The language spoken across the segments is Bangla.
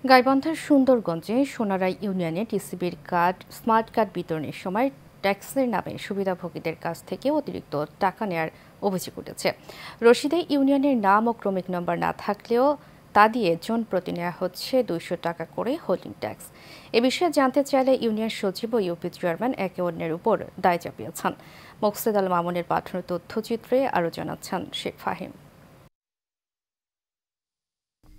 গাইবান্ধার সুন্দরগঞ্জে সোনারাই ইউনিয়নে টিসিবির কার্ড স্মার্ট কার্ড বিতরণের সময় ট্যাক্সের নামে সুবিধাভোগীদের কাছ থেকে অতিরিক্ত টাকা নেওয়ার অভিযোগ উঠেছে। রসিদে ইউনিয়নের নাম ও ক্রমিক নম্বর না থাকলেও তা দিয়ে জন প্রতি নেওয়া হচ্ছে 200 টাকা করে হোল্ডিং ট্যাক্স। এ বিষয়ে জানতে চাইলে ইউনিয়ন সচিব ও ইউপি চেয়ারম্যান একে অন্যের উপর দায় চাপিয়েছেন। মোকসেদ আল মামুনের পাঠানো তথ্যচিত্রে আরও জানাচ্ছেন শেখ ফাহিম।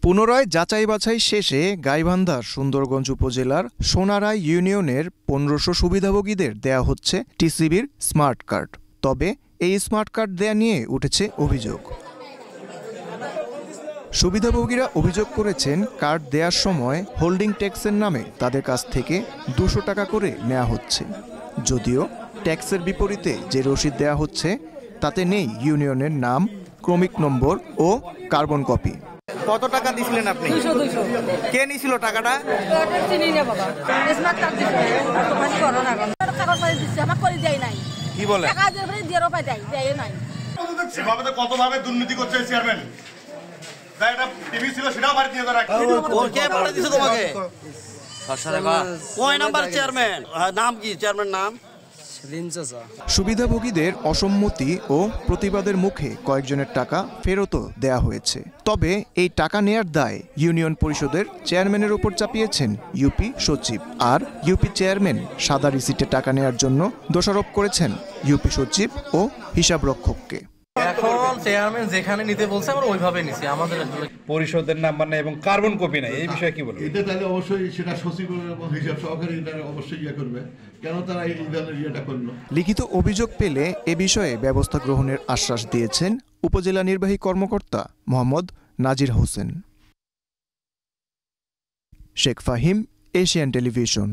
পুনরায় যাচাই বাছাই শেষে গাইবান্ধার সুন্দরগঞ্জ উপজেলার সোনারাই ইউনিয়নের 1500 সুবিধাভোগীদের দেয়া হচ্ছে টিসিবির স্মার্ট কার্ড। তবে এই স্মার্ট কার্ড দেয়া নিয়ে উঠেছে অভিযোগ। সুবিধাভোগীরা অভিযোগ করেছেন কার্ড দেওয়ার সময় হোল্ডিং ট্যাক্সের নামে তাদের কাছ থেকে 200 টাকা করে নেওয়া হচ্ছে, যদিও ট্যাক্সের বিপরীতে যে রসিদ দেওয়া হচ্ছে তাতে নেই ইউনিয়নের নাম, ক্রমিক নম্বর ও কার্বন কপি। কত টাকা দিছিলেন আপনি? 200 কে নিছিল টাকাটা? কি বলে? কতভাবে দুর্নীতি করছে চেয়ারম্যান? টিভি ছিল সেটাও বাড়ি দিয়ে রাখা। কে পাঠিয়ে দিছে তোমাকে? কয় নাম্বার চেয়ারম্যান? নাম কি চেয়ারম্যান নাম? সুবিধাভোগীদের অসম্মতি ও প্রতিবাদের মুখে কয়েকজনের টাকা ফেরতও দেয়া হয়েছে। তবে এই টাকা নেয়ার দায় ইউনিয়ন পরিষদের চেয়ারম্যানের উপর চাপিয়েছেন ইউপি সচিব। আর ইউপি চেয়ারম্যান সাদা রিসিটে টাকা নেয়ার জন্য দোষারোপ করেছেন ইউপি সচিব ও হিসাবরক্ষককে। এখন চেয়ারম্যান যেখানে নিতে বলছে আমরা ওইভাবে নিছি। আমাদের পরিষদের নাম্বার নাই এবং কার্বন কপি নাই, এই বিষয়ে কি বলবেন? এটা তাহলে অবশ্যই সেটা সচিব এবং হিসাব সহকারী এটা অবশ্যই করবে। কেন তারা এই ধরনের ইয়েটা করলো? লিখিত অভিযোগ পেলে এ বিষয়ে ব্যবস্থা গ্রহণের আশ্বাস দিয়েছেন উপজেলা নির্বাহী কর্মকর্তা মোহাম্মদ নাজির হোসেন। Sheikh Fahim, Asian television.